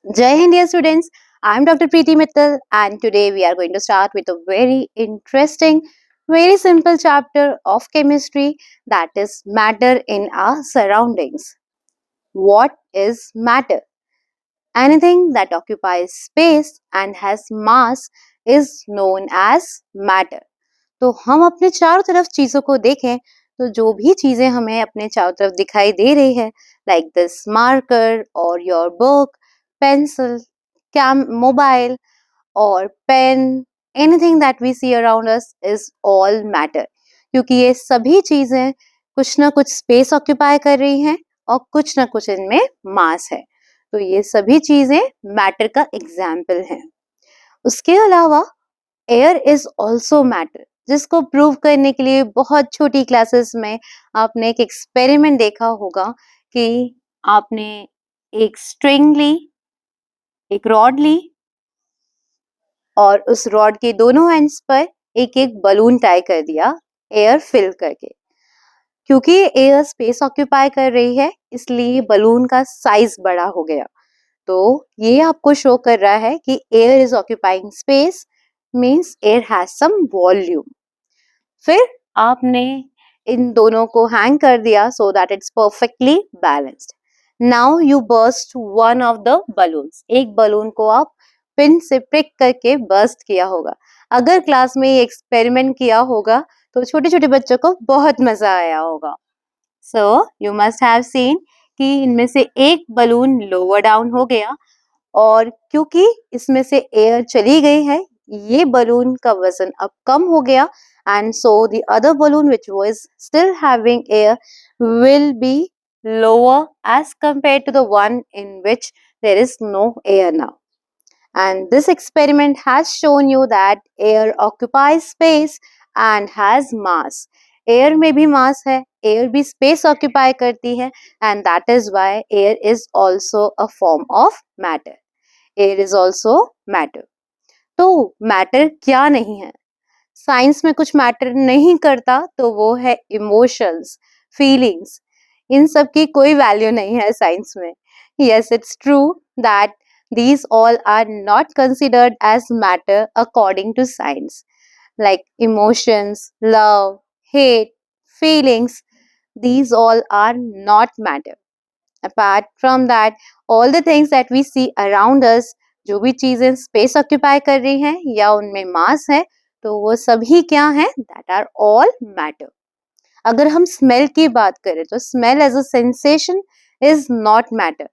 Jai Hind, dear students. I'm Dr. Preeti Mittal, and today we are going to start with a very interesting, very simple chapter of chemistry, that is matter in our surroundings. What is matter? Anything that occupies space and has mass is known as matter. तो हम अपने चारों तरफ चीजों को देखें तो जो भी चीजें हमें अपने चारों तरफ दिखाई दे रही है, लाइक दिस मार्कर और योर बुक, पेंसिल, कैम मोबाइल और pen, anything that we see around us is all matter, क्योंकि ये सभी चीजें कुछ ना कुछ स्पेस ऑक्यूपाई कर रही हैं और कुछ ना कुछ इनमें मास है। तो ये सभी चीजें मैटर का एग्जाम्पल हैं। उसके अलावा एयर इज ऑल्सो मैटर, जिसको प्रूव करने के लिए बहुत छोटी क्लासेस में आपने एक एक्सपेरिमेंट देखा होगा कि आपने एक स्ट्रिंग ली, एक रॉड ली और उस रॉड के दोनों एंड्स पर एक एक बलून टाई कर दिया एयर फिल करके। क्योंकि एयर स्पेस ऑक्यूपाई कर रही है इसलिए बलून का साइज बड़ा हो गया। तो ये आपको शो कर रहा है कि air is occupying space, means air has some volume. फिर आपने इन दोनों को हैंग कर दिया so that it's perfectly balanced. Now you burst one of the balloons, एक बलून को आप पिन से प्रिक करके बर्स्ट किया होगा। अगर क्लास में ये एक्सपेरिमेंट किया होगा तो छोटे छोटे बच्चों को बहुत मजा आया होगा। So you must have seen कि इनमें से एक बलून लोअर डाउन हो गया और क्योंकि इसमें से एयर चली गई है ये बलून का वजन अब कम हो गया, and so the other balloon which was still having air will be lower as compared to the one in which there is no air now. And this experiment has shown you that air occupies space and has mass. Air में भी mass है, air भी space occupy करती है, and that is why air is also a form of matter. Air is also matter. तो matter क्या नहीं है? साइंस में कुछ मैटर नहीं करता तो वो है इमोशंस, फीलिंग्स। इन सब की कोई वैल्यू नहीं है साइंस में। Yes, it's true that these all are not considered as matter according to science, like emotions, love, hate, feelings. These all are not matter. Apart from that, all the things that we see around us, जो भी चीजें space occupy कर रही हैं या उनमें मास है, तो वो सभी क्या हैं? That are all matter. अगर हम स्मेल की बात करें तो smell as a sensation is not matter,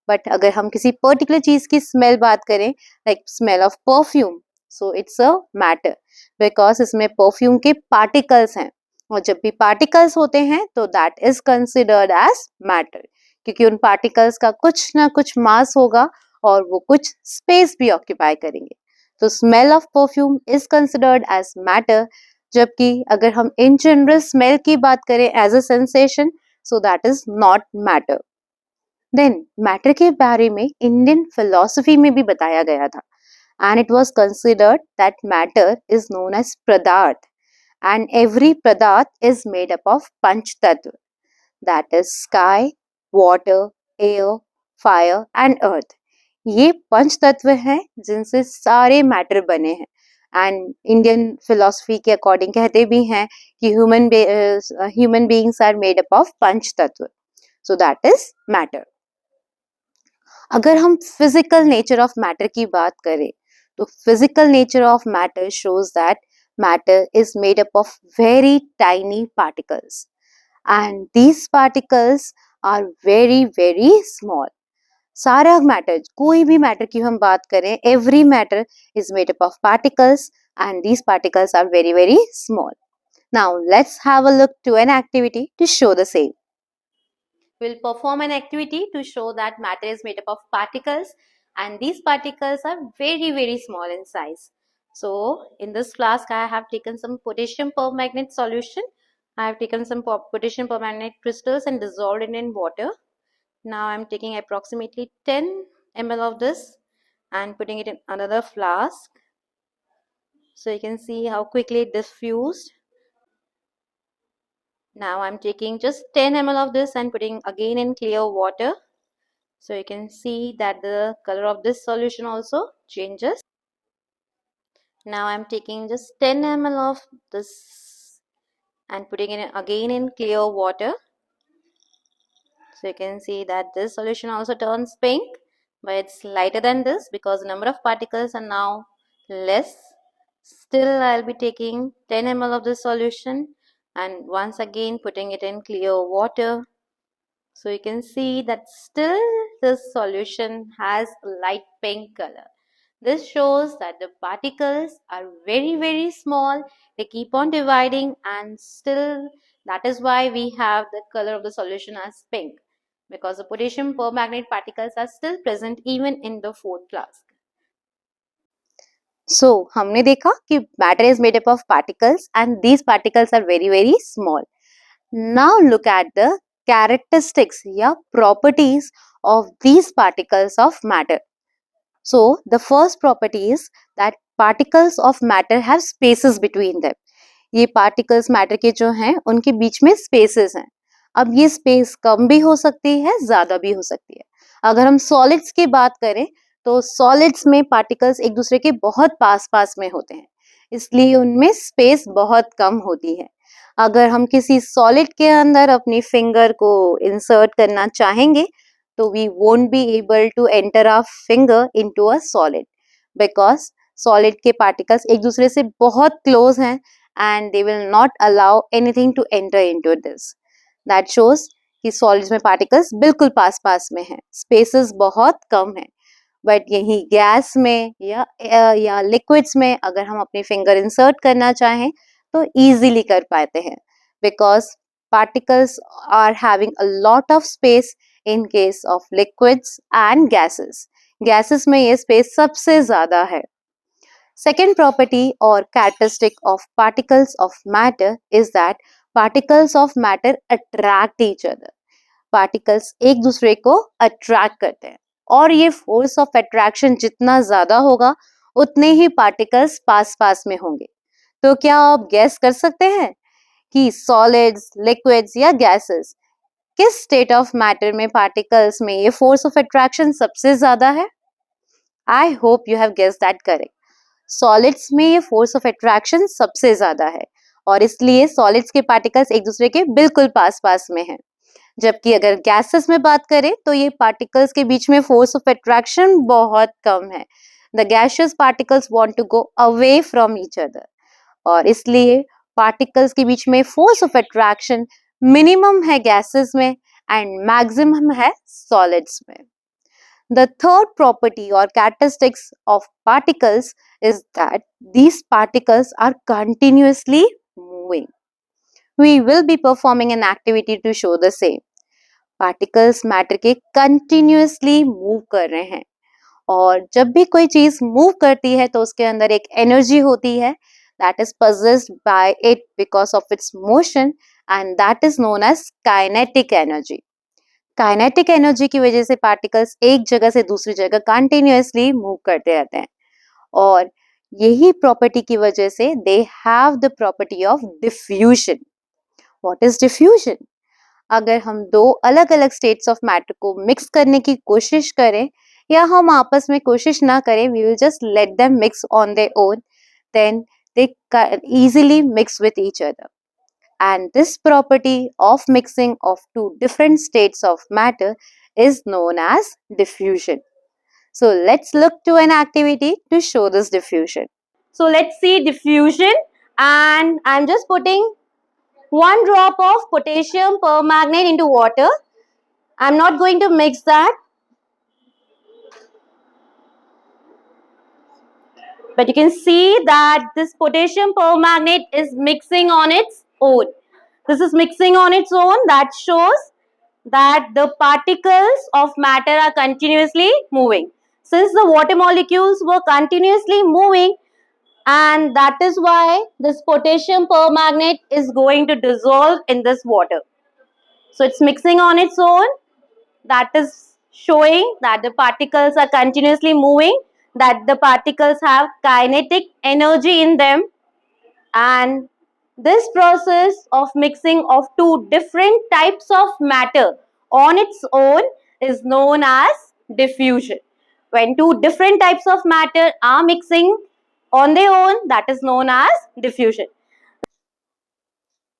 but अगर हम किसी पर्टिकुलर चीज की स्मेल बात करें, like smell of perfume, so it's a matter because इसमें परफ्यूम के पार्टिकल्स हैं और जब भी पार्टिकल्स होते हैं तो that is considered as matter, क्योंकि उन पार्टिकल्स का कुछ ना कुछ मास होगा और वो कुछ स्पेस भी ऑक्यूपाई करेंगे। तो smell of perfume is considered as matter, जबकि अगर हम इन जनरल स्मेल की बात करें as a sensation, so that is not matter. Then matter के बारे में इंडियन फिलोसफी में भी बताया गया था, and it was considered that matter is known as पदार्थ, एंड एवरी पदार्थ इज मेड अप ऑफ पंच तत्व, that is sky, water, air, fire and earth. ये पंच तत्व हैं जिनसे सारे मैटर बने हैं, एंड इंडियन फिलोसफी के अकॉर्डिंग कहते भी हैं कि human beings are made up of पंच तत्व, सो दैट इज मैटर। अगर हम फिजिकल नेचर ऑफ मैटर की बात करें तो physical nature of matter shows that matter is made up of very tiny particles, and these particles are very very small. सारा matter, कोई भी मैटर की हम बात करें, every matter is made up of particles and these particles are very very small. Now let's have a look to an activity to show the same. We'll perform an activity to show that matter is made up of particles and these particles are very very small in size. So in this class I have taken some potassium permanganate solution. I have taken some potassium permanganate crystals and dissolved it in water. Now I'm taking approximately 10 ml of this and putting it in another flask. So you can see how quickly it diffused. Now I'm taking just 10 ml of this and putting again in clear water. So you can see that the color of this solution also changes. Now I'm taking just 10 ml of this and putting it again in clear water. So you can see that this solution also turns pink, but it's lighter than this because the number of particles are now less. Still, I'll be taking 10 ml of this solution and once again putting it in clear water. So you can see that still this solution has a light pink color. This shows that the particles are very small. They keep on dividing and still that is why we have the color of the solution as pink, because the potassium permanganate particles are still present even in the fourth flask. So हमने देखा कि matter is made up of particles and these particles are very small. Now look at the characteristics या properties of these particles of matter. So the first property is that particles of matter have spaces between them. ये particles matter के जो हैं उनके बीच में spaces हैं. अब ये space कम भी हो सकती है, ज़्यादा भी हो सकती है. अगर हम solids की बात करें तो solids में particles एक दूसरे के बहुत पास में होते हैं, इसलिए उनमें space बहुत कम होती है. अगर हम किसी solid के अंदर अपनी finger को insert करना चाहेंगे तो we won't be able to enter our finger into a solid because solid के particles एक दूसरे से बहुत close हैं and they will not allow anything to enter into this. That shows कि solids में particles बिल्कुल पास में हैं, spaces बहुत कम हैं. बट यही गैस में या लिक्विड्स में अगर हम अपनी फिंगर इंसर्ट करना चाहें तो इजीली कर पाते हैं because particles are having a lot of space in case of liquids and gases. Gases में ये space सबसे ज़्यादा है. Second property or characteristic of particles of matter is that particles of matter attract each other. Particles एक दूसरे को attract करते हैं और ये force of attraction जितना ज़्यादा होगा उतने ही particles पास में होंगे. तो क्या आप guess कर सकते हैं कि solids, liquids या gases किस state of matter में particles में ये force of attraction सबसे ज़्यादा है? I hope you have guessed that correct. Solids में ये force of attraction सबसे ज़्यादा है और इसलिए solids के particles एक दूसरे के बिल्कुल पास में हैं. जबकि अगर gases में बात करें तो ये particles के बीच में force of attraction बहुत कम है. The gaseous particles want to go away from each other और इसलिए particles के बीच में force of attraction minimum है gases में and maximum है solids में. The third property or characteristics of particles is that these particles are continuously moving. We will be performing an activity to show the same. Particles matter के continuously move कर रहे हैं और जब भी कोई चीज move करती है तो उसके अंदर एक energy होती है that is possessed by it because of its motion and that is known as kinetic energy. Kinetic energy की वजह से particles एक जगह से दूसरी जगह continuously move करते रहते हैं और यही property की वजह से they have the property of diffusion. What is diffusion? अगर हम दो अलग अलग states of matter को mix करने की कोशिश करें या हम आपस में कोशिश ना करें, we will just let them mix on their own, then they easily mix with each other. And this property of mixing of two different states of matter is known as diffusion. So let's look to an activity to show this diffusion. So let's see diffusion and I'm just putting 1 drop of potassium permanganate into water. I'm not going to mix that. But you can see that this potassium permanganate is mixing on its own. This is mixing on its own. That shows that the particles of matter are continuously moving. Since the water molecules were continuously moving, and that is why this potassium permanganate is going to dissolve in this water. So it's mixing on its own. That is showing that the particles are continuously moving, that the particles have kinetic energy in them, and this process of mixing of two different types of matter on its own is known as diffusion. When two different types of matter are mixing on their own, that is known as diffusion.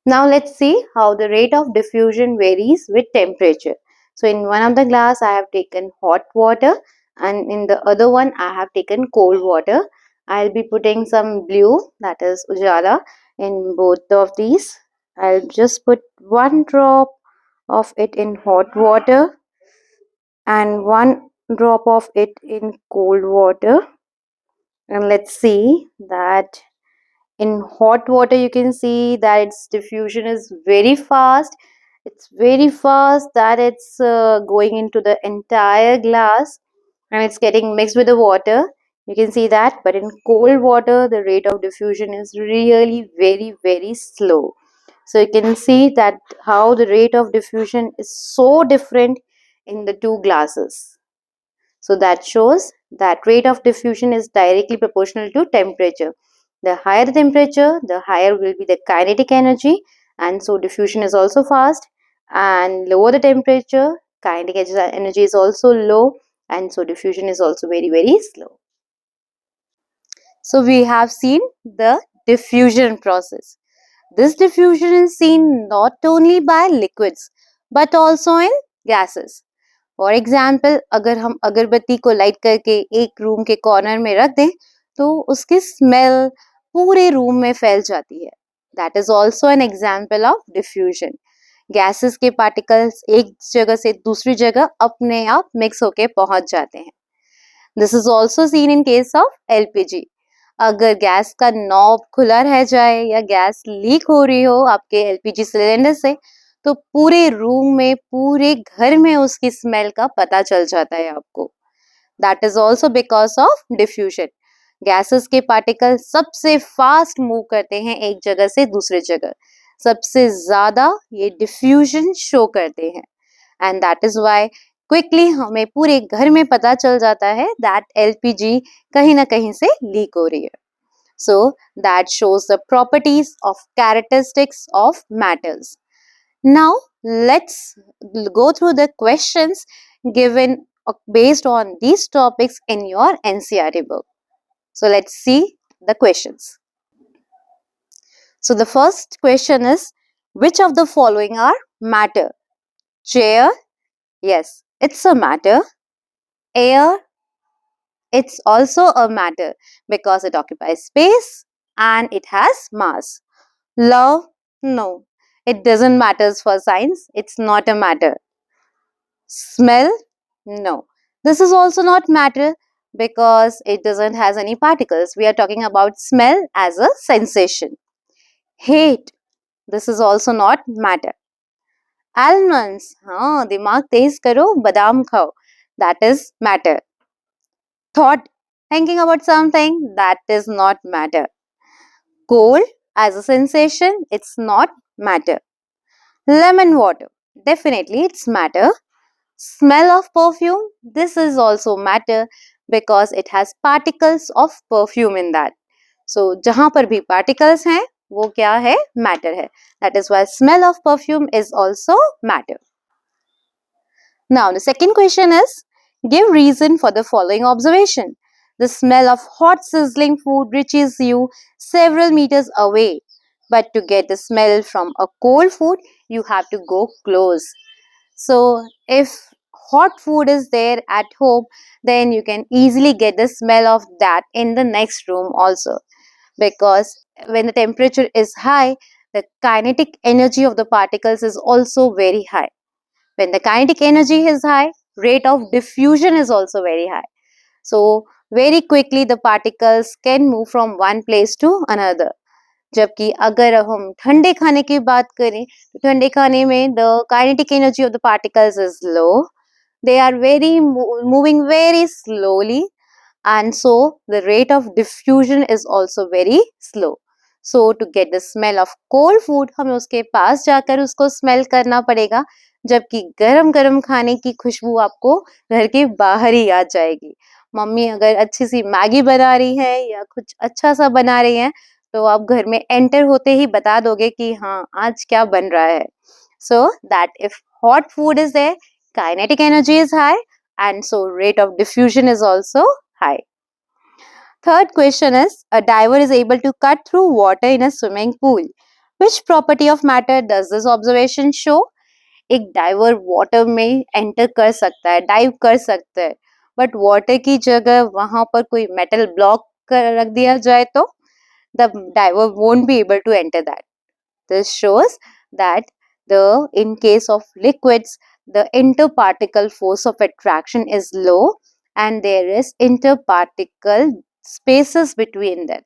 Now let's see how the rate of diffusion varies with temperature. So in one of the glass I have taken hot water and in the other one I have taken cold water. I'll be putting some blue, that is ujala, in both of these. I'll just put one drop of it in hot water and one drop of it in cold water. And let's see that in hot water you can see that its diffusion is very fast. It's very fast that it's going into the entire glass and it's getting mixed with the water. You can see that. But in cold water the rate of diffusion is really very slow. So you can see that how the rate of diffusion is so different in the two glasses. So that shows that rate of diffusion is directly proportional to temperature. The higher the temperature, the higher will be the kinetic energy, and so diffusion is also fast. And lower the temperature, kinetic energy is also low, and so diffusion is also very slow. So we have seen the diffusion process. This diffusion is seen not only by liquids but also in gases. For example अगर हम अगरबत्ती को light करके एक room के corner में रख दें तो उसकी स्मेल पूरे रूम में फैल जाती है. That is also an example of diffusion. Gases के पार्टिकल्स एक जगह से दूसरी जगह अपने आप मिक्स होके पहुंच जाते हैं. This is also seen in case of LPG. अगर गैस का नॉब खुला रह जाए या गैस लीक हो रही हो आपके एलपीजी सिलेंडर से तो पूरे रूम में पूरे घर में उसकी स्मेल का पता चल जाता है आपको. That is also because of diffusion. Gases के पार्टिकल सबसे फास्ट मूव करते हैं एक जगह से दूसरे जगह. सबसे ज्यादा ये डिफ्यूजन शो करते हैं and that is why quickly हमें पूरे घर में पता चल जाता है दैट एलपीजी कहीं ना कहीं से लीक हो रही है. So that shows the properties of characteristics of matters. Now let's go through the questions given based on these topics in your NCERT book. So let's see the questions. So the first question is, which of the following are matter? Chair, yes, it's a matter. Air, it's also a matter because it occupies space and it has mass. Love, no, it doesn't matter for science. It's not a matter. Smell, no, this is also not matter because it doesn't has any particles. We are talking about smell as a sensation. Hate, this is also not matter. Almonds, हाँ दिमाग तेज करो बादाम खाओ, that is matter. Thought, thinking about something, that is not matter. Cold as a sensation, it's not matter. Lemon water, definitely it's matter. Smell of perfume, this is also matter because it has particles of perfume in that. So जहां पर भी particles हैं वो क्या है matter है. That is why smell of perfume is also matter. Now the second question is, give reason for the following observation. The smell of hot sizzling food reaches you several meters away, but to get the smell from a cold food you have to go close. So if hot food is there at home, then you can easily get the smell of that in the next room also, because when the temperature is high, the kinetic energy of the particles is also very high. When the kinetic energy is high, rate of diffusion is also very high. So very quickly the particles can move from one place to another. जबकि अगर हम ठंडे खाने की बात करें तो ठंडे खाने में the kinetic energy of the particles is low. They are moving very slowly, and so the rate of diffusion is also very slow. So to get the smell of cold food हमें उसके पास जाकर उसको smell करना पड़ेगा, जबकि गरम गरम खाने की खुशबू आपको घर के बाहर ही आ जाएगी. मम्मी अगर अच्छी सी मैगी बना रही है या कुछ अच्छा सा बना रही है तो आप घर में एंटर होते ही बता दोगे कि हाँ आज क्या बन रहा है. So that if hot food is there, kinetic energy is high, and so rate of diffusion is also high. Third question is, a diver is able to cut through water in a swimming pool. Which property of matter does this observation show? एक driver water में enter कर सकता है, dive कर सकता है, but water की जगह वहां पर कोई मेटल ब्लॉक कर रख दिया जाए तो the diver won't be able to enter that. This shows that in case of liquids, the interparticle force of attraction is low and there is interparticle spaces between them.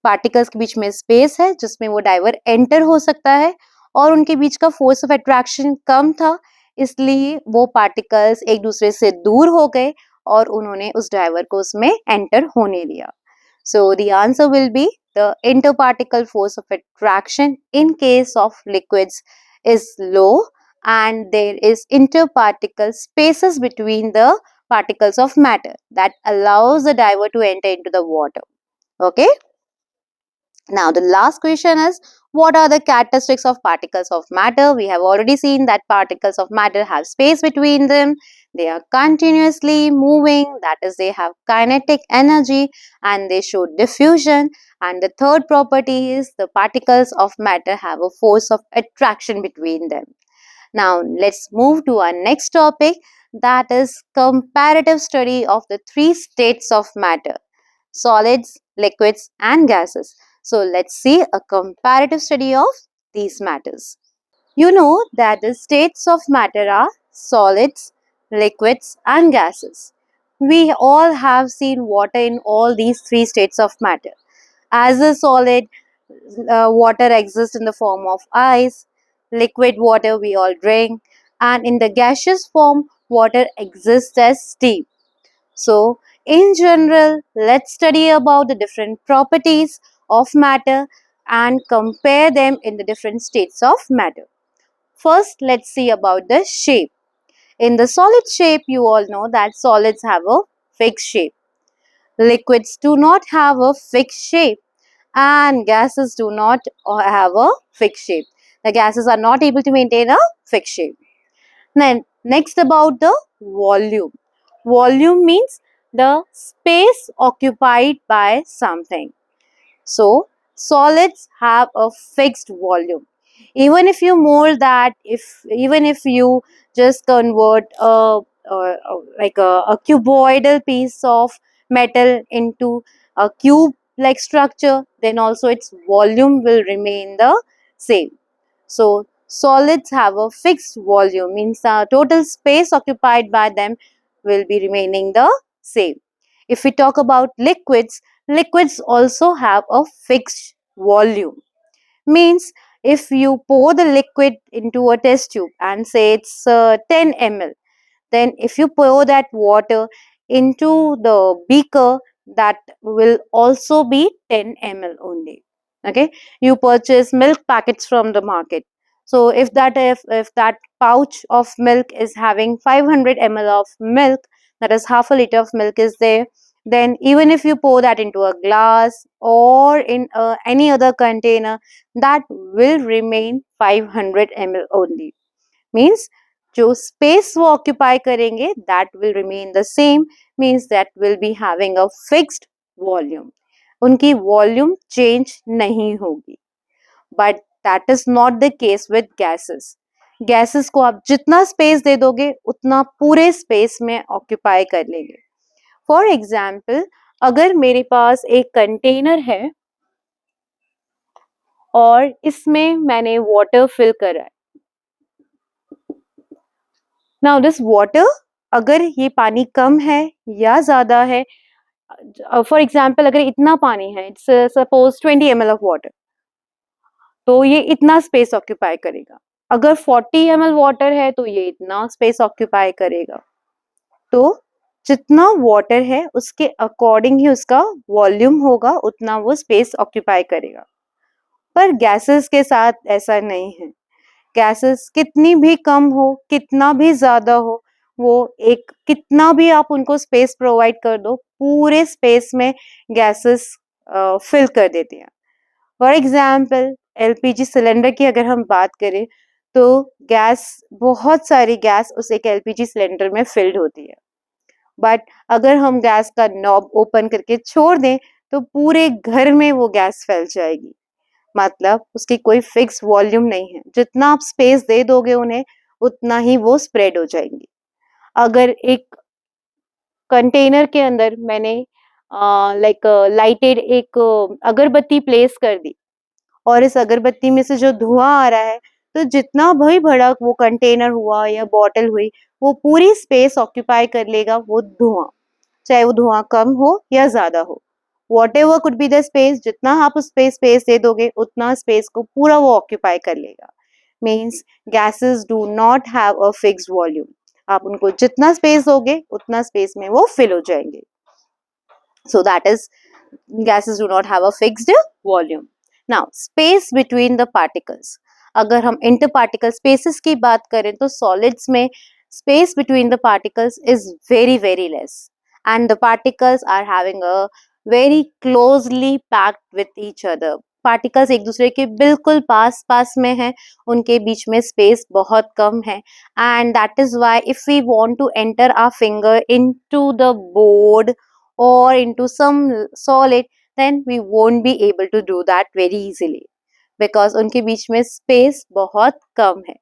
Particles के बीच में space है जिसमें वो driver enter हो सकता है और उनके बीच का फोर्स ऑफ अट्रैक्शन कम था, इसलिए वो पार्टिकल्स एक दूसरे से दूर हो गए और उन्होंने उस डाइवर को उसमें एंटर होने दिया. So the answer will be the interparticle force of attraction in case of liquids is low and there is interparticle spaces between the particles of matter that allows the diver to enter into the water. Okay. Now the last question is, what are the characteristics of particles of matter? We have already seen that particles of matter have space between them. They are continuously moving, that is they have kinetic energy and they show diffusion. And the third property is the particles of matter have a force of attraction between them. Now let's move to our next topic, that is comparative study of the three states of matter: solids, liquids and gases. So let's see a comparative study of these matters. You know that the states of matter are solids, liquids and gases. We all have seen water in all these three states of matter. As a solid, water exists in the form of ice, liquid water we all drink, and in the gaseous form, water exists as steam. So, in general, let's study about the different properties of matter and compare them in the different states of matter. First, let's see about the shape. In the solid shape, you all know that solids have a fixed shape. Liquids do not have a fixed shape and gases do not have a fixed shape. The gases are not able to maintain a fixed shape. Then, next about the volume. Volume means the space occupied by something. So, solids have a fixed volume. Even if you mold that, even if you just convert a cuboidal piece of metal into a cube-like structure, then also its volume will remain the same. So, solids have a fixed volume, means the total space occupied by them will be remaining the same. If we talk about liquids, liquids also have a fixed volume. Means if you pour the liquid into a test tube and say it's 10 ml, then if you pour that water into the beaker, that will also be 10 ml only. Okay, you purchase milk packets from the market. So if that pouch of milk is having 500 ml of milk, that is half a liter of milk is there, then even if you pour that into a glass or in any other container, that will remain 500 ml only. Means जो space वो occupy करेंगे, that will remain the same, means that will be having a fixed volume. उनकी volume change नहीं होगी. But that is not the case with gases. Gases को आप जितना space दे दोगे उतना पूरे space में occupy कर लेंगे. For example, अगर मेरे पास एक container है और इसमें मैंने water fill करा है. Now this water, अगर ये पानी कम है या ज़्यादा है, for example अगर इतना पानी है, it's suppose 20 ml of water, तो ये इतना space occupy करेगा. अगर 40 ml water है तो ये इतना space occupy करेगा. तो जितना water है उसके according ही उसका volume होगा, उतना वो space occupy करेगा. पर gases के साथ ऐसा नहीं है. गैसेस कितनी भी कम हो, कितना भी ज़्यादा हो, वो एक कितना भी आप उनको स्पेस प्रोवाइड कर दो, पूरे स्पेस में गैसेस फिल कर देते हैं. फॉर एग्जाम्पल एलपीजी सिलेंडर की अगर हम बात करें तो गैस, बहुत सारी गैस उस एक एलपीजी सिलेंडर में फिल्ड होती है। बट अगर हम गैस का नॉब ओपन करके छोड़ दें तो पूरे घर में वो गैस फैल जाएगी। मतलब उसकी कोई फिक्स वॉल्यूम नहीं है, जितना आप स्पेस दे दोगे उन्हें उतना ही वो स्प्रेड हो जाएंगी। अगर एक कंटेनर के अंदर मैंने लाइक लाइटेड एक अगरबत्ती प्लेस कर दी और इस अगरबत्ती में से जो धुआं आ रहा है, तो जितना भी बड़ा वो कंटेनर हुआ या बॉटल हुई, वो पूरी स्पेस ऑक्यूपाई कर लेगा वो धुआं, चाहे वो धुआं कम हो या ज्यादा हो। What ever could be the space, जितना आप उस स्पेस दे दोगे उतना स्पेस को पूरा वो ऑक्यूपाई कर लेगा। Means gases do not have a fixed volume. आप उनको जितना स्पेस दोगे उतना स्पेस में वो फिल हो जाएंगे। So that is, gases do not have a fixed volume. Now, space between the particles. अगर हम interparticle spaces की बात करें तो solids में space between the particles is very very less, and the particles are having a very closely packed with each other. Particles एक दूसरे के बिल्कुल पास पास में हैं, उनके बीच में स्पेस बहुत कम है, and that is why if we want to enter our finger into the board or into some solid, then we won't be able to do that very easily because उनके बीच में space बहुत कम है।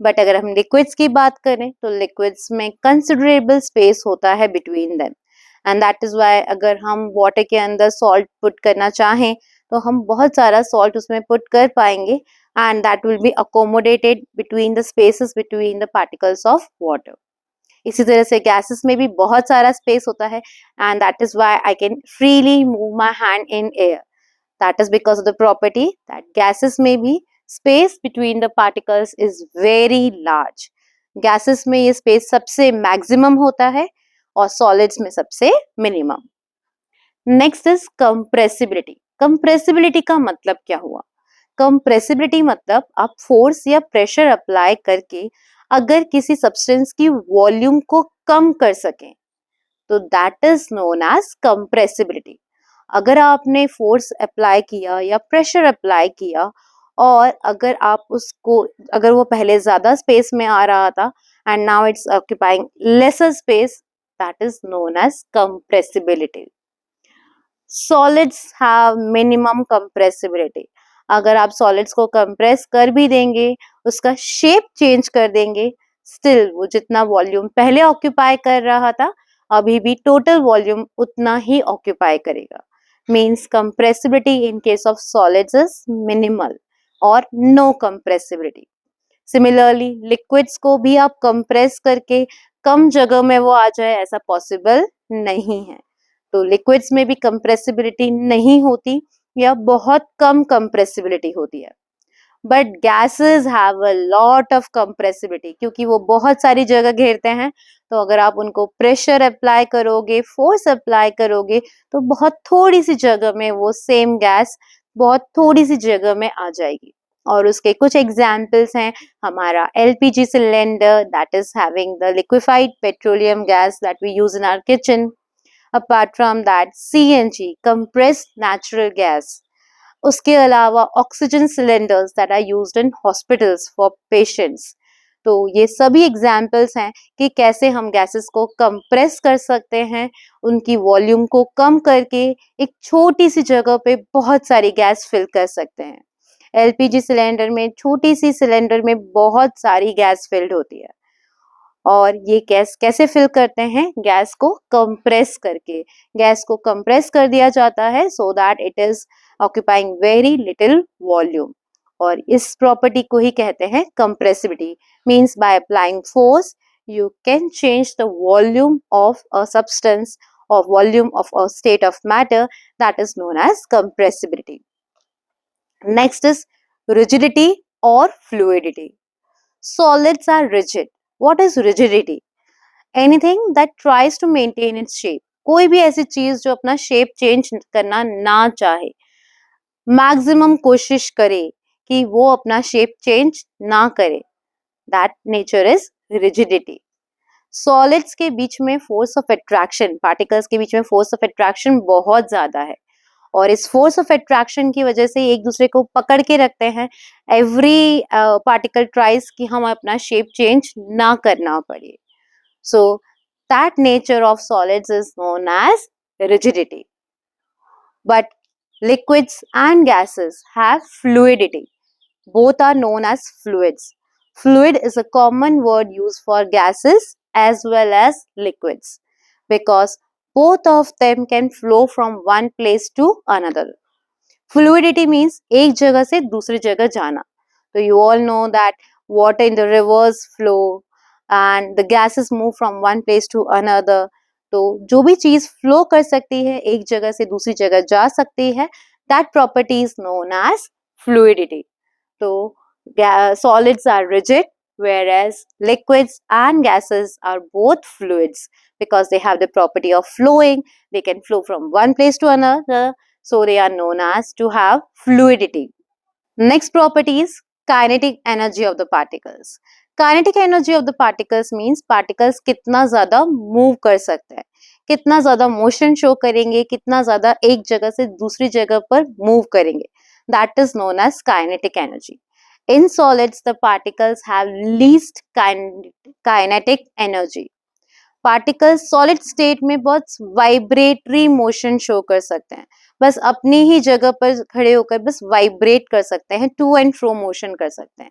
But अगर हम liquids की बात करें तो liquids में considerable space होता है between them, and that is why अगर हम water के अंदर salt put करना चाहें तो हम बहुत सारा salt उसमें put कर पाएंगे, and that will be accommodated between the spaces between the particles of water. इसी तरह से गैसेस में भी बहुत सारा स्पेस होता है, and that is why I can freely move my hand in air. That is because of the property that gases में भी space between the particles is very large. Gases में ये स्पेस सबसे मैक्सिमम होता है और सॉलिड्स में सबसे minimum. Next is compressibility. Compressibility का मतलब क्या हुआ? कंप्रेसिबिलिटी मतलब आप फोर्स या प्रेशर अप्लाई करके अगर किसी सब्सटेंस की वॉल्यूम को कम कर सकें तो that is known as compressibility. अगर आपने फोर्स अप्लाई किया या प्रेशर अप्लाई किया और अगर आप उसको, अगर वो पहले ज्यादा स्पेस में आ रहा था and now it's occupying lesser space, that is known as compressibility. Solids have minimum compressibility. अगर आप सॉलिड्स को कंप्रेस कर भी देंगे, उसका शेप चेंज कर देंगे, स्टिल वो जितना वॉल्यूम पहले ऑक्यूपाई कर रहा था अभी भी टोटल वॉल्यूम उतना ही ऑक्यूपाई करेगा। Means compressibility in case of solids is minimal और नो कंप्रेसिबिलिटी। सिमिलरली लिक्विड्स को भी आप कंप्रेस करके कम जगह में वो आ जाए, ऐसा पॉसिबल नहीं है। तो लिक्विड्स में भी कंप्रेसिबिलिटी नहीं होती या बहुत कम कंप्रेसिबिलिटी होती है। But gases have a lot of compressibility, क्योंकि वो बहुत सारी जगह घेरते हैं। तो अगर आप उनको प्रेशर अप्लाई करोगे, फोर्स अप्लाई करोगे, तो बहुत थोड़ी सी जगह में वो सेम गैस बहुत थोड़ी सी जगह में आ जाएगी। और उसके कुछ एग्जाम्पल्स हैं हमारा LPG cylinder, that is having the liquefied petroleum gas that we use in our kitchen. Apart from that, CNG, compressed natural gas. उसके अलावा oxygen cylinders that are used in hospitals for patients. तो ये सभी examples हैं कि कैसे हम gases को कंप्रेस कर सकते हैं, उनकी वॉल्यूम को कम करके एक छोटी सी जगह पे बहुत सारी गैस फिल कर सकते हैं। एलपीजी सिलेंडर में, छोटी सी सिलेंडर में बहुत सारी गैस फिल्ड होती है। और ये गैस कैसे फिल करते हैं? गैस को कंप्रेस करके। गैस को कंप्रेस कर दिया जाता है so that it is occupying very little volume, और इस प्रॉपर्टी को ही कहते हैं compressibility. Means by applying force you can change the volume of a substance or volume of a state of matter, that is known as compressibility. Next is rigidity or fluidity. Solids are rigid. What is rigidity? Anything that tries to maintain its shape. कोई भी ऐसी चीज जो अपना shape change करना ना चाहे, maximum कोशिश करे कि वो अपना शेप चेंज ना करे, that nature is rigidity. Solids के बीच में फोर्स ऑफ अट्रैक्शन, पार्टिकल्स के बीच में फोर्स ऑफ अट्रैक्शन बहुत ज्यादा है, और इस फोर्स ऑफ अट्रैक्शन की वजह से एक दूसरे को पकड़ के रखते हैं। एवरी पार्टिकल ट्राइज कि हम अपना शेप चेंज ना करना पड़े। So that nature of solids is known as rigidity. But liquids and gases have fluidity. Both are known as fluids. Fluid is a common word used for gases as well as liquids because both of them can flow from one place to another. Fluidity means एक जगह से दूसरी जगह जाना. So you all know that water in the rivers flow and the gases move from one place to another. तो जो भी चीज फ्लो कर सकती है एक जगह से दूसरी जगह जा सकती है, that property is known as fluidity. So solids are rigid whereas liquids and gases are both fluids because they have the property of flowing. They can flow from one place to another, so they are known as to have fluidity. Next property is kinetic energy of the particles. Kinetic energy of the particles means particles कितना ज़्यादा move कर सकते हैं, कितना ज़्यादा motion show करेंगे, कितना ज़्यादा एक जगह से दूसरी जगह पर move करेंगे. That is known as kinetic energy. In solids, the particles have least kinetic energy. Particles solid state में बहुत वाइब्रेटरी मोशन शो कर सकते हैं, बस अपनी ही जगह पर खड़े होकर बस वाइब्रेट कर सकते हैं, टू एंड फ्रो मोशन कर सकते हैं.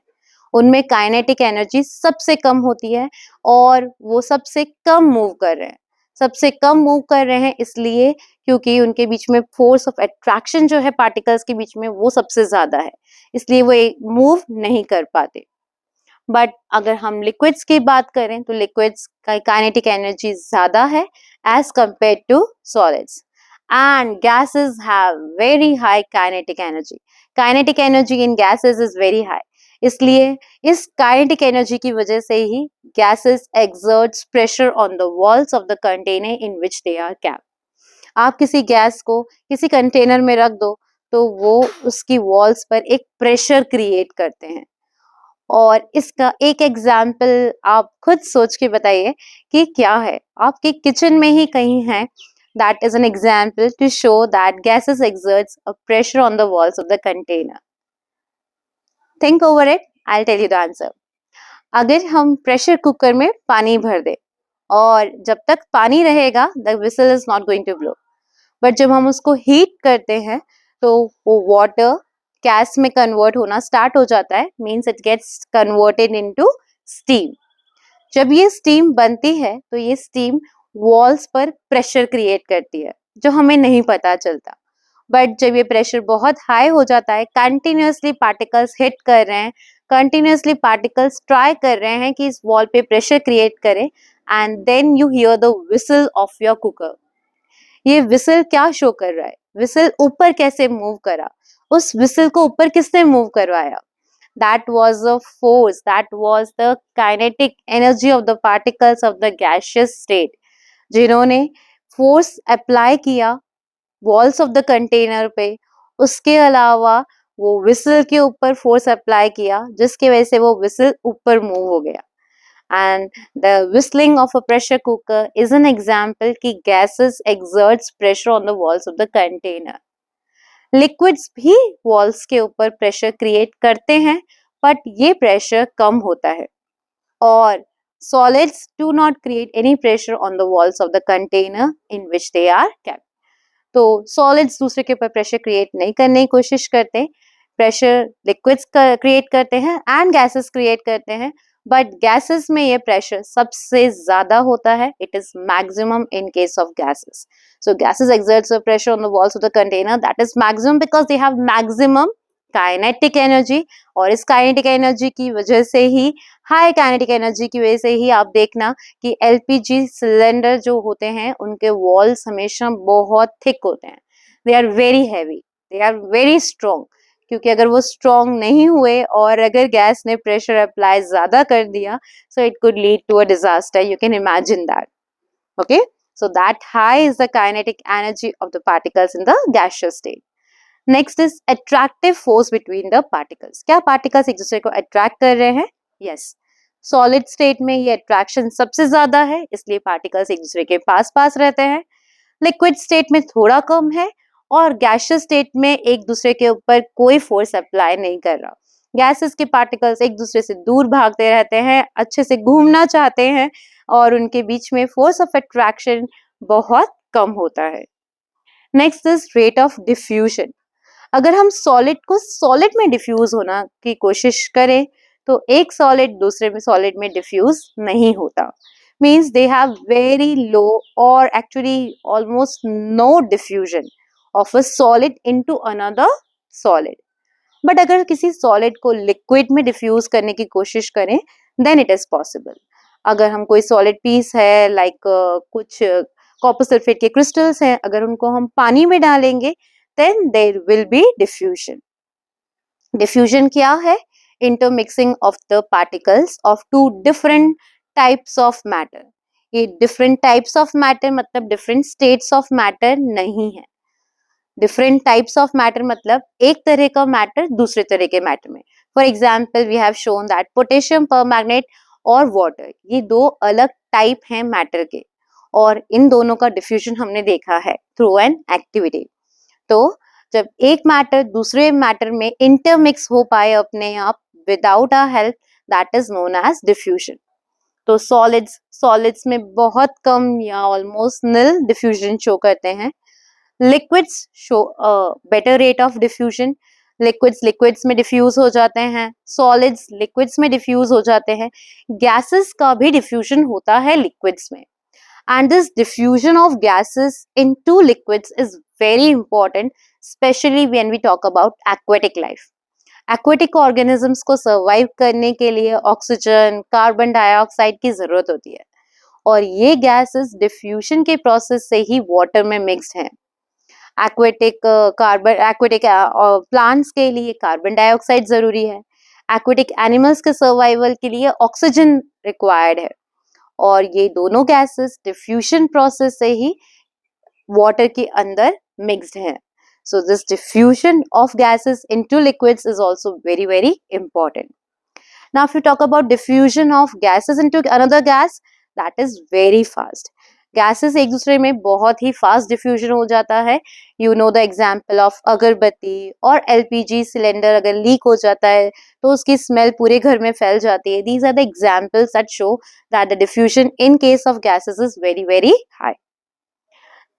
उनमें काइनेटिक एनर्जी सबसे कम होती है और वो सबसे कम मूव कर रहे हैं. सबसे कम मूव कर रहे हैं इसलिए क्योंकि उनके बीच में फोर्स ऑफ अट्रैक्शन जो है पार्टिकल्स के बीच में वो सबसे ज्यादा है, इसलिए वो मूव नहीं कर पाते. बट अगर हम लिक्विड्स की बात करें तो लिक्विड्स का काइनेटिक एनर्जी ज्यादा है as compare to solids. And gases have very high kinetic energy. Kinetic energy in gases is very high, इसलिए इस काइनेटिक एनर्जी की वजह से ही gases exerts pressure on the walls of the container in which they are capped. आप किसी gas को किसी कंटेनर में रख दो तो वो उसकी वॉल्स पर एक प्रेशर क्रिएट करते हैं. और इसका एक एग्जाम्पल आप खुद सोच के बताइए कि क्या है. आपके किचन में ही कहीं है. That is an example to show that gases exerts a pressure on the walls of the container. Think over it, I will tell you the answer. अगर हम प्रेशर कुकर में पानी भर दें और जब तक पानी रहेगा the whistle is not going to blow, but जब हम उसको हीट करते हैं तो वो वाटर गैस में कन्वर्ट होना स्टार्ट हो जाता है, means it gets converted into steam. जब ये स्टीम बनती है तो ये स्टीम वॉल्स पर प्रेशर क्रिएट करती है जो हमें नहीं पता चलता. बट जब ये प्रेशर बहुत हाई हो जाता है, कंटिन्यूअसली पार्टिकल्स हिट कर रहे हैं, कंटिन्यूअसली पार्टिकल्स ट्राई कर रहे हैं कि इस वॉल पे प्रेशर क्रिएट करें, and then you hear the whistle of your cooker. ये विसल क्या शो कर रहा है? विसल ऊपर कैसे मूव करा? उस विसल को ऊपर किसने मूव करवाया? That was the force, that was the kinetic energy of the particles of the gaseous state, जिन्होंने फोर्स अप्लाई किया वॉल्स ऑफ द कंटेनर पे. उसके अलावा वो विसल के ऊपर फोर्स अप्लाई किया जिसकी वजह से वो विसल ऊपर मूव हो गया. And the whistling of a pressure cooker is an example कि gases exerts pressure on the walls of the container. Liquids भी वॉल्स के ऊपर प्रेशर क्रिएट करते हैं बट ये प्रेशर कम होता है. और solids do not create any pressure on the walls of the container in which they are kept. तो सॉलिड्स दूसरे के ऊपर प्रेशर क्रिएट नहीं करने की कोशिश करते. प्रेशर लिक्विड्स क्रिएट करते हैं एंड गैसेस क्रिएट करते हैं, बट गैसेस में ये प्रेशर सबसे ज्यादा होता है. It is maximum in case of gases. So gases exerts a pressure on the walls of the container that is maximum because they have maximum kinetic energy. और इस kinetic energy की वजह से ही high kinetic energy की वजह से ही आप देखना कि LPG सिलेंडर जो होते हैं उनके walls हमेशा बहुत thick होते हैं. They are very heavy, they are very strong. क्योंकि अगर वो strong नहीं हुए और अगर गैस ने pressure apply ज़्यादा कर दिया, so it could lead to a disaster. You can imagine that. Okay. So that high is the kinetic energy of the particles in the gaseous state. Next is attractive force between the particles. क्या particles एक दूसरे को attract कर रहे हैं? Yes. Solid state में ये attraction सबसे ज्यादा है, इसलिए particles एक दूसरे के पास पास रहते हैं. Liquid state में थोड़ा कम है और गैसियस स्टेट में एक दूसरे के ऊपर कोई फोर्स अप्लाई नहीं कर रहा। गैसेस के पार्टिकल्स एक दूसरे से दूर भागते रहते हैं, अच्छे से घूमना चाहते हैं और उनके बीच में फोर्स ऑफ अट्रैक्शन बहुत कम होता है। Next is rate of diffusion. अगर हम सॉलिड को सॉलिड में डिफ्यूज होना की कोशिश करें तो एक सॉलिड दूसरे में सॉलिड में डिफ्यूज नहीं होता। Means they have very low और actually almost no diffusion of a solid into another solid. But अगर किसी सॉलिड को लिक्विड में डिफ्यूज करने की कोशिश करें देन इट इज पॉसिबल। अगर हम कोई सॉलिड पीस है लाइक कुछ कॉपर सल्फेट के क्रिस्टल्स हैं, अगर उनको हम पानी में डालेंगे then there will be diffusion. Diffusion क्या है? Intermixing of the particles of two different types of matter. ये different types of matter मतलब different states of matter नहीं है। Different types of matter मतलब एक तरह का matter दूसरे तरह के matter में। For example, we have shown that potassium permanganate और water ये दो अलग type हैं matter के और इन दोनों का diffusion हमने देखा है through an activity। तो जब एक मैटर दूसरे मैटर में इंटरमिक्स हो पाए अपने आप without a help, that is known as diffusion. तो सॉलिड्स में बहुत कम या ऑलमोस्ट निल डिफ्यूजन शो करते हैं। Liquids show better rate of diffusion. Liquids में डिफ्यूज हो जाते हैं, सॉलिड्स लिक्विड्स में डिफ्यूज हो जाते हैं, गैसेस का भी डिफ्यूजन होता है लिक्विड्स में। And this diffusion of gases into liquids is very important, especially when we talk about aquatic life. Aquatic organisms को survive करने के लिए ऑक्सीजन, कार्बन डाइऑक्साइड की जरूरत होती है और ये gases diffusion के प्रोसेस से ही वाटर में मिक्स्ड हैं। एक्वेटिक प्लांट्स के लिए कार्बन डाइऑक्साइड जरूरी है, एक्वेटिक एनिमल्स के सर्वाइवल के लिए ऑक्सीजन रिक्वायर्ड है और ये दोनों गैसेस डिफ्यूजन प्रोसेस से ही वाटर के अंदर मिक्स्ड हैं। So this diffusion of gases into liquids is also very very important. Now if you talk about diffusion of gases into another gas, that is very fast. Gases एक दूसरे में बहुत ही fast diffusion हो जाता है। You know the example of अगरबत्ती और LPG cylinder अगर लीक हो जाता है तो उसकी स्मेल पूरे घर में फैल जाती है। These are the examples that show that the diffusion in case of gases is very very high.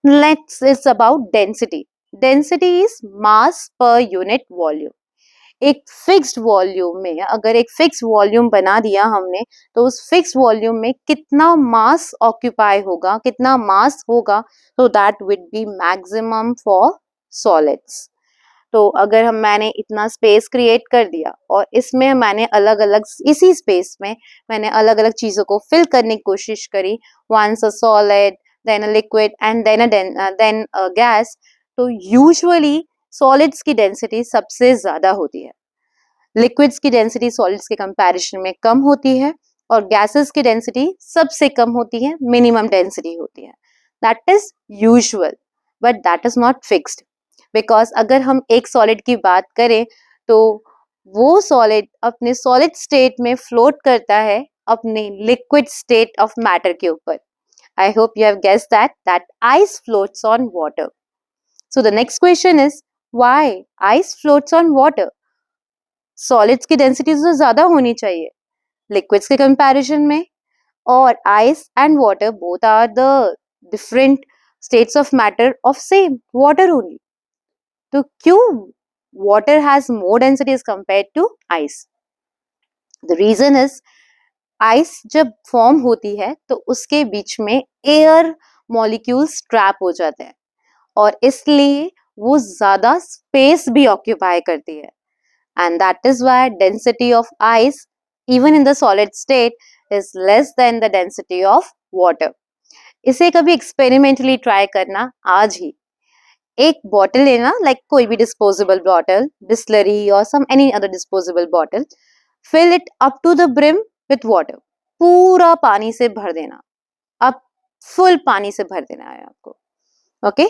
Next is about density. Density is mass per unit volume. एक फिक्स्ड वॉल्यूम में अगर एक फिक्स वॉल्यूम बना दिया हमने तो उस fix volume में कितना मास ऑक्यूपाई होगा, कितना मास होगा, तो that will be maximum for solids. तो अगर मैंने इतना स्पेस क्रिएट कर दिया और इसमें मैंने अलग अलग इसी स्पेस में मैंने अलग अलग चीजों को फिल करने की कोशिश करी, once a solid then a liquid and then a gas, तो यूजुअली सॉलिड्स की डेंसिटी सबसे ज्यादा होती है, लिक्विड्स की डेंसिटी सॉलिड्स के कंपैरिजन में कम होती है और गैसेस की डेंसिटी सबसे कम होती है, मिनिमम डेंसिटी होती है। That is usual but that is not fixed, because अगर हम एक सॉलिड की बात करें तो वो सॉलिड अपने सॉलिड स्टेट में फ्लोट करता है अपने लिक्विड स्टेट ऑफ मैटर के ऊपर। I hope you have guessed that ice floats on water. So the next question is Why ice floats on water? Solids की डेंसिटी तो ज्यादा होनी चाहिए लिक्विड्स के कंपैरिजन में, और ice and water both are the different states of matter of same water only. तो क्यों water has more density as compared to ice? The reason is ice जब फॉर्म होती है तो उसके बीच में एयर मॉलिक्यूल्स ट्रैप हो जाते हैं और इसलिए वो ज्यादा स्पेस भी ऑक्यूपाई करती है, and that is why density of ice even in the solid state is less than the density of water. इसे कभी एक्सपेरिमेंटली ट्राई करना आज ही। एक बॉटल लेना, लाइक कोई भी डिस्पोजेबल बॉटल, बिस्लरी और some any other disposable bottle, fill it up to the brim with water, पूरा पानी से भर देना, अब फुल पानी से भर देना है आपको, okay,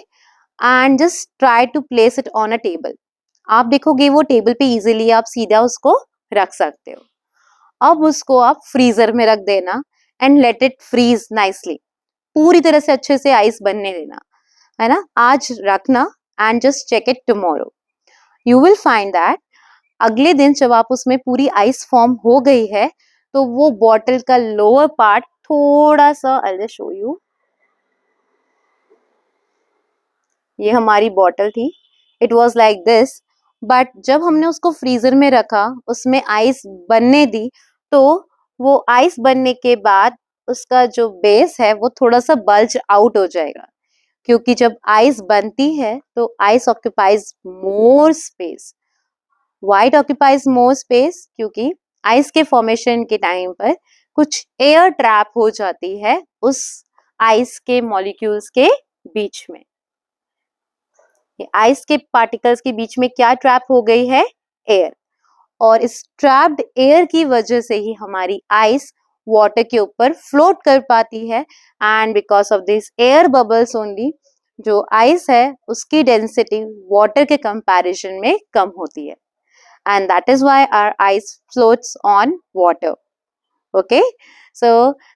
and just try to place it on a table. आप देखोगे वो टेबल पे इजीली आप सीधा उसको रख सकते हो। अब उसको आप फ्रीजर में रख देना and let it freeze nicely, पूरी तरह से अच्छे से आइस बनने देना, है ना। आज रखना and just check it tomorrow. You will find that अगले दिन जब आप उसमें पूरी आइस फॉर्म हो गई है तो वो बॉटल का लोअर पार्ट थोड़ा सा, I'll just show you, ये हमारी बॉटल थी, it was like this, but जब हमने उसको फ्रीजर में रखा, उसमें आइस बनने दी, तो वो आइस बनने के बाद उसका जो बेस है वो थोड़ा सा बल्ज आउट हो जाएगा, क्योंकि जब आइस बनती है तो ice occupies more space. Why it occupies more space? क्योंकि आइस के फॉर्मेशन के टाइम पर कुछ एयर ट्रैप हो जाती है उस आइस के मॉलिक्यूल्स के बीच में. आइस के पार्टिकल्स के बीच में क्या ट्रैप हो गई है? एयर. और इस ट्रैप्ड एयर की वजह से ही हमारी आइस वाटर के ऊपर फ्लोट कर पाती है, and because of this air bubbles only जो आइस है उसकी डेंसिटी वाटर के कंपैरिजन में कम होती है, and that is why our ice floats on water. Okay, so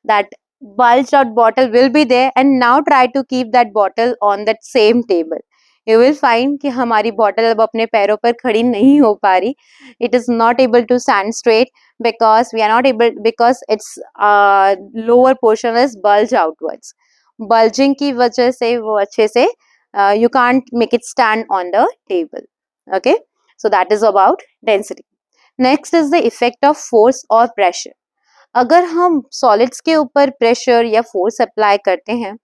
that bulged out bottle will be there, and now try to keep that bottle on that same table. You will find कि हमारी bottle अब अपने पैरों पर खड़ी नहीं हो पा रही. It is not able to stand straight because we are not able, because its lower portion is bulged outwards. Bulging की वजह से वो अच्छे से you can't make it stand on the table. Okay, so that is about density. Next is the effect of force or pressure. अगर हम solids के ऊपर प्रेशर या फोर्स अप्लाई करते हैं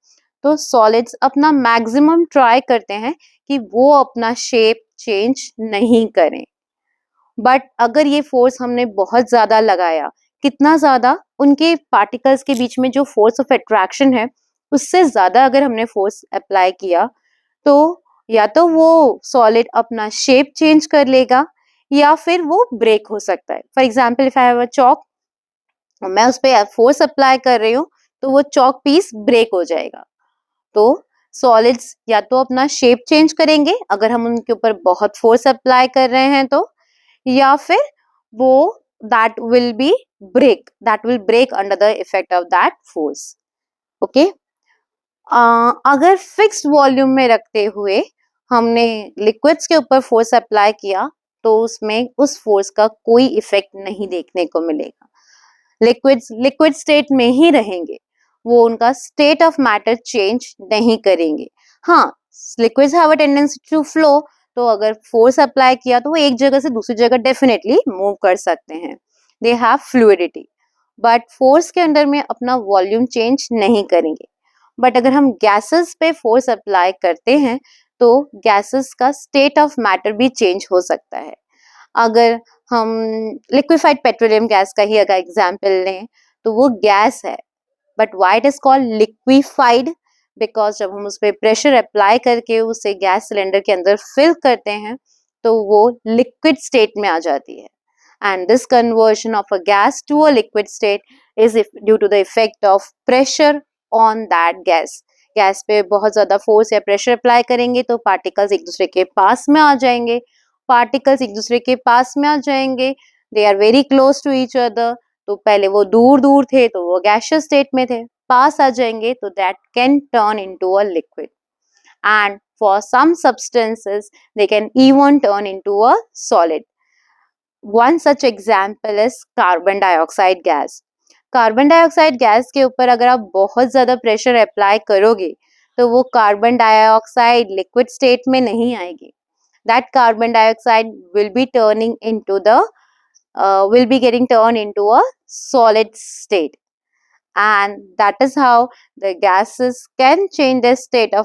तो सॉलिड्स अपना मैक्सिमम ट्राई करते हैं कि वो अपना शेप चेंज नहीं करें. बट अगर ये फोर्स हमने बहुत ज्यादा लगाया, कितना ज्यादा, उनके पार्टिकल्स के बीच में जो फोर्स ऑफ अट्रैक्शन है उससे ज्यादा अगर हमने फोर्स अप्लाई किया तो या तो वो सॉलिड अपना शेप चेंज कर लेगा या फिर वो ब्रेक हो सकता है. For example, if I have a chalk, मैं उस पर फोर्स अप्लाई कर रही हूँ तो वो चॉक पीस ब्रेक हो जाएगा. तो सॉलिड्स या तो अपना शेप चेंज करेंगे अगर हम उनके ऊपर बहुत फोर्स अप्लाई कर रहे हैं तो, या फिर वो that will break under the effect of that force. Okay, अगर फिक्स्ड वॉल्यूम में रखते हुए हमने लिक्विड्स के ऊपर फोर्स अप्लाई किया तो उसमें उस फोर्स का कोई इफेक्ट नहीं देखने को मिलेगा. लिक्विड्स लिक्विड स्टेट में ही रहेंगे, वो उनका स्टेट ऑफ मैटर चेंज नहीं करेंगे. हाँ, liquids have a tendency to flow, तो अगर फोर्स अप्लाई किया तो वो एक जगह से दूसरी जगह डेफिनेटली मूव कर सकते हैं. They have fluidity, but force के अंडर में अपना वॉल्यूम चेंज नहीं करेंगे. बट अगर हम गैसेस पे फोर्स अप्लाई करते हैं तो गैसेस का स्टेट ऑफ मैटर भी चेंज हो सकता है. अगर हम लिक्विफाइड पेट्रोलियम गैस का ही अगर एग्जाम्पल लें तो वो गैस है, but why it is called liquefied? Because जब हम उस पर प्रेशर अप्लाई करके उसे गैस सिलेंडर के अंदर फिल करते हैं तो वो लिक्विड स्टेट में आ जाती है. And this conversion of a gas to a liquid state is due to the effect of pressure on that gas. Gas पे बहुत ज्यादा फोर्स या प्रेशर अप्लाई करेंगे तो पार्टिकल्स एक दूसरे के पास में आ जाएंगे. पार्टिकल्स एक दूसरे के पास में आ जाएंगे, they are very close to each other. तो पहले वो दूर दूर थे तो वो गैसियस स्टेट में थे, पास आ जाएंगे तो that can turn into a liquid. And for some substances they can even turn into a solid. One such example is carbon dioxide gas. Carbon dioxide gas के ऊपर अगर आप बहुत ज्यादा प्रेशर अप्लाई करोगे तो वो कार्बन डाइऑक्साइड लिक्विड स्टेट में नहीं आएगी. That carbon dioxide will be getting turned into a solid state, and that is how the gases can change their state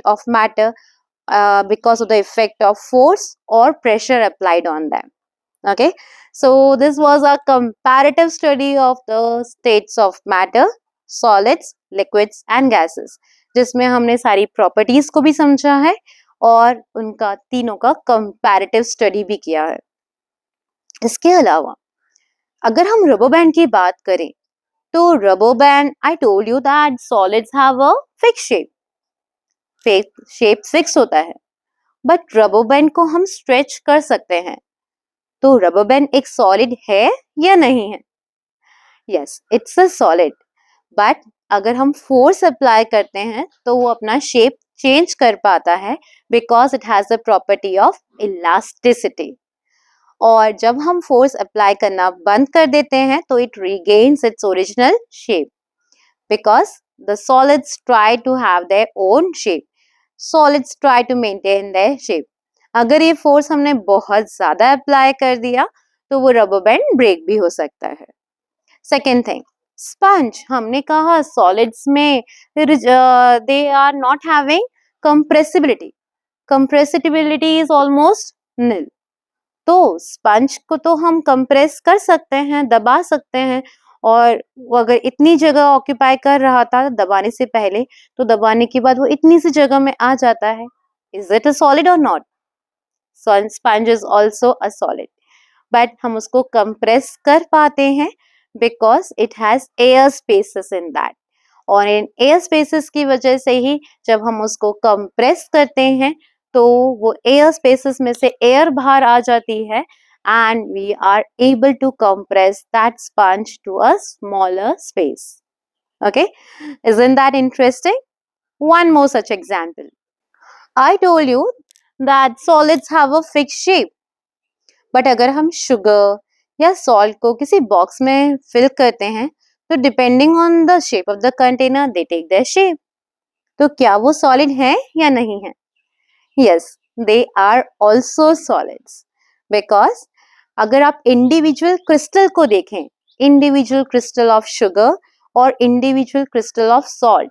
of matter because of the effect of force or pressure applied on them. Okay, so this was a comparative study of the states of matter, solids, liquids and gases, जिसमें हमने सारी properties को भी समझा है और उनका तीनों का कंपैरेटिव स्टडी भी किया है. इसके अलावा अगर हम रबर बैंड की बात करें तो rubber band, I told you that solids have a fix shape fix होता है, बट रबर बैंड को हम स्ट्रेच कर सकते हैं. तो रबर बैंड एक सॉलिड है या नहीं है? Yes, it's a solid, but अगर हम फोर्स अप्लाई करते हैं तो वो अपना शेप चेंज कर पाता है because it has the property of elasticity. और जब हम फोर्स अप्लाई करना बंद कर देते हैं तो it regains its original shape because the solids try to have their own shape, solids try to maintain their shape. अगर ये फोर्स हमने बहुत ज्यादा अप्लाई कर दिया तो वो रबर बैंड ब्रेक भी हो सकता है। सेकेंड थिंग, स्पंज, हमने कहा सॉलिड्स में they are not having compressibility, compressibility is almost nil. तो स्पंज को तो हम कंप्रेस कर सकते हैं, दबा सकते हैं, और वो अगर इतनी जगह ऑक्यूपाई कर रहा था दबाने से पहले तो दबाने के बाद वो इतनी सी जगह में आ जाता है। इज इट अ सॉलिड और not? Sponge is also a solid, but हम उसको कंप्रेस कर पाते हैं because it has air spaces in that. और इन एयर स्पेसेस की वजह से ही जब हम उसको कंप्रेस करते हैं तो वो एयर स्पेसेस में से एयर बाहर आ जाती है and we are able to compress that sponge to a smaller space. Okay, isn't that interesting? One more such example. I told you that solids have a fixed shape, but अगर हम sugar या salt को किसी box में fill करते हैं तो depending on the shape of the container they take their shape. तो क्या वो solid है या नहीं है? Yes, they are also solids because अगर आप इंडिविजुअल क्रिस्टल को देखें, इंडिविजुअल क्रिस्टल ऑफ शुगर और individual crystal of salt,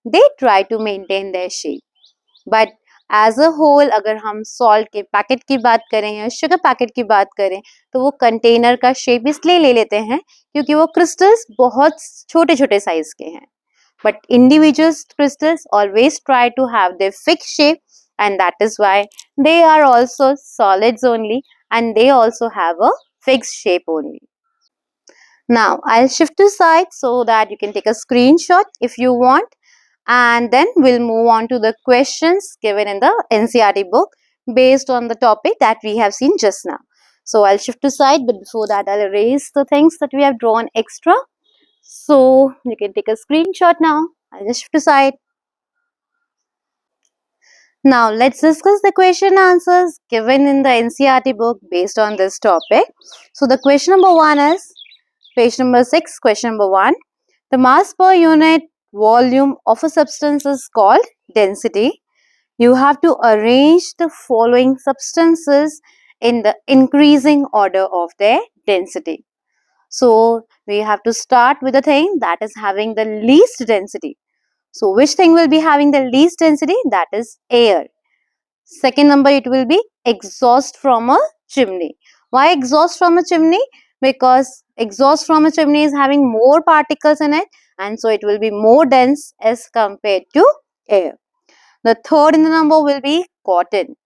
they try to maintain their shape, but as a whole अगर हम सॉल्ट के पैकेट की बात करें या शुगर पैकेट की बात करें तो वो कंटेनर का शेप इसलिए ले लेते हैं क्योंकि वो क्रिस्टल्स बहुत छोटे छोटे साइज के हैं। But individual crystals always try to have their fixed shape and that is why they are also solids only and they also have a fixed shape only. Now I'll shift to side so that you can take a screenshot if you want, and then we'll move on to the questions given in the NCERT book based on the topic that we have seen just now. So I'll shift to side, but before that I'll erase the things that we have drawn extra. So you can take a screenshot now. I'll just shift to side. Now let's discuss the question answers given in the NCERT book based on this topic. So the question number 1 is page number 6, question number 1. The mass per unit volume of a substance is called density. You have to arrange the following substances in the increasing order of their density. So we have to start with the thing that is having the least density. So which thing will be having the least density? That is air. Second number, it will be exhaust from a chimney. Why exhaust from a chimney? Because exhaust from a chimney is having more particles in it and so it will be more dense as compared to air. The third in the number will be cotton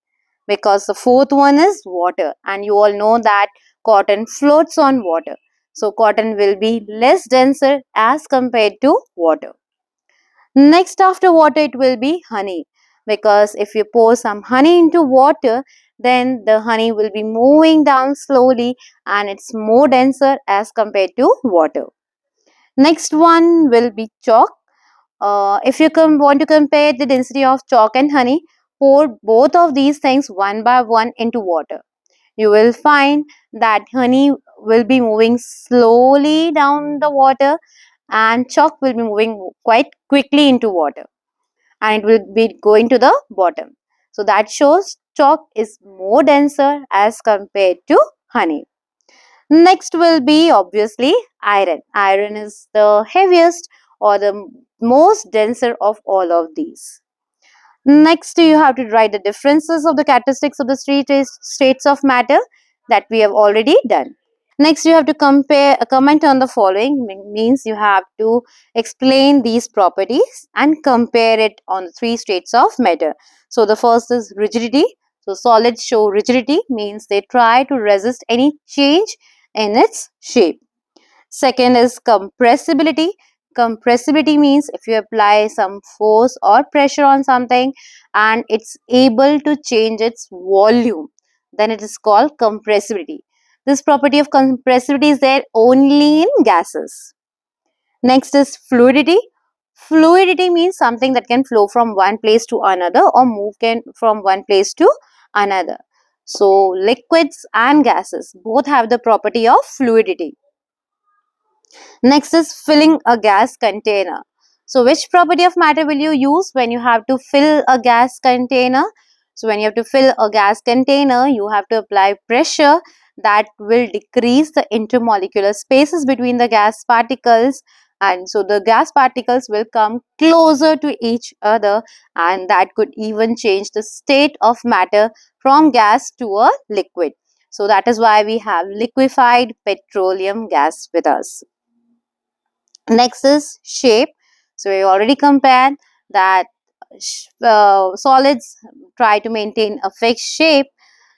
because the fourth one is water, and you all know that cotton floats on water. So cotton will be less denser as compared to water. Next after water it will be honey, because if you pour some honey into water then the honey will be moving down slowly and it's more denser as compared to water. Next one will be chalk. If you want to compare the density of chalk and honey, pour both of these things one by one into water. You will find that honey will be moving slowly down the water and chalk will be moving quite quickly into water and it will be going to the bottom. So that shows chalk is more denser as compared to honey. Next will be obviously iron. Iron is the heaviest or the most denser of all of these. Next you have to write the differences of the characteristics of the states of matter that we have already done. Next you have to comment on the following, means you have to explain these properties and compare it on the three states of matter. So the first is rigidity. So solids show rigidity, means they try to resist any change in its shape. Second is compressibility. Compressibility means if you apply some force or pressure on something and it's able to change its volume, then it is called compressibility. This property of compressibility is there only in gases. Next is fluidity. Fluidity means something that can flow from one place to another or move can from one place to another. So liquids and gases both have the property of fluidity. Next is filling a gas container. So which property of matter will you use when you have to fill a gas container? So when you have to fill a gas container, you have to apply pressure that will decrease the intermolecular spaces between the gas particles, and so the gas particles will come closer to each other, and that could even change the state of matter from gas to a liquid. So that is why we have liquefied petroleum gas with us. Next is shape. So we already compared that solids try to maintain a fixed shape.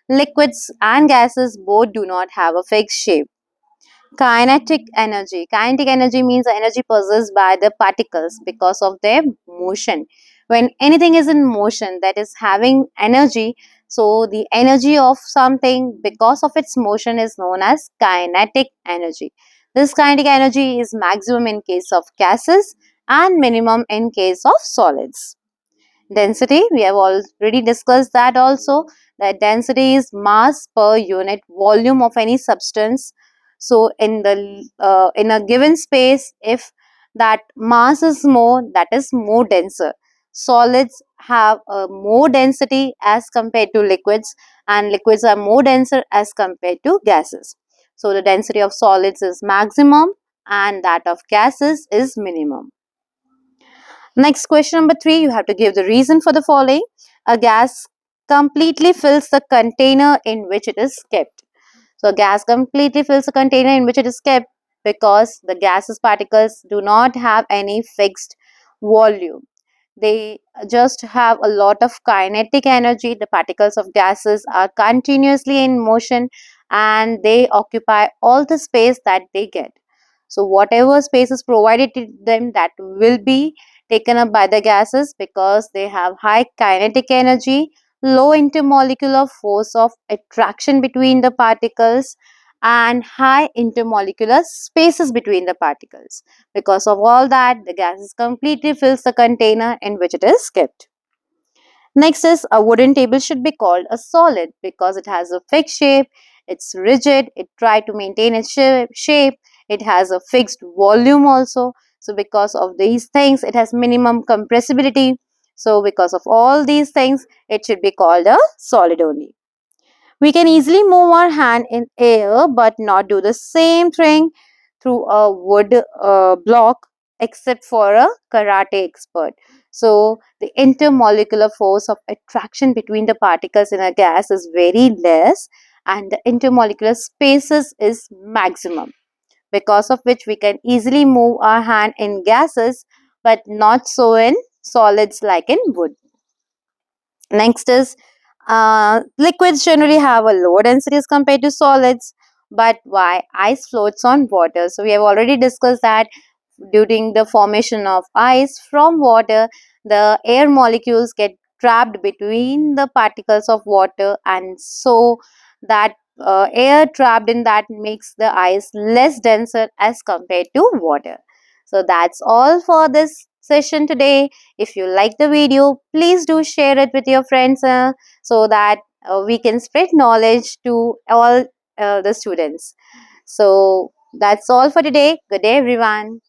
Liquids and gases both do not have a fixed shape. Kinetic energy. Kinetic energy means the energy possessed by the particles because of their motion. When anything is in motion, that is having energy, so the energy of something because of its motion is known as kinetic energy. This kinetic energy is maximum in case of gases and minimum in case of solids. Density, we have already discussed that also, that density is mass per unit volume of any substance. So in a given space, if that mass is more, that is more denser. Solids have a more density as compared to liquids, and liquids are more denser as compared to gases. So the density of solids is maximum and that of gases is minimum. Next, question number 3, you have to give the reason for the following. A gas completely fills the container in which it is kept. So, a gas completely fills the container in which it is kept because the gaseous particles do not have any fixed volume. They just have a lot of kinetic energy. The particles of gases are continuously in motion and they occupy all the space that they get. So whatever space is provided to them, that will be taken up by the gases because they have high kinetic energy, low intermolecular force of attraction between the particles, and high intermolecular spaces between the particles. Because of all that, the gases completely fills the container in which it is kept. Next is a wooden table should be called a solid because it has a fixed shape, it's rigid, it tries to maintain its shape, it has a fixed volume also. So because of these things, it has minimum compressibility. So because of all these things, it should be called a solid only. We can easily move our hand in air but not do the same thing through a wood block except for a karate expert. So, the intermolecular force of attraction between the particles in a gas is very less and the intermolecular spaces is maximum, because of which we can easily move our hand in gases but not so in solids like in wood. Next is liquids generally have a lower density as compared to solids, but why? Ice floats on water. So we have already discussed that during the formation of ice from water, the air molecules get trapped between the particles of water, and so that air trapped in that makes the ice less denser as compared to water. So that's all for this session today. If you like the video, please do share it with your friends so that we can spread knowledge to all the students. So that's all for today. Good day, everyone.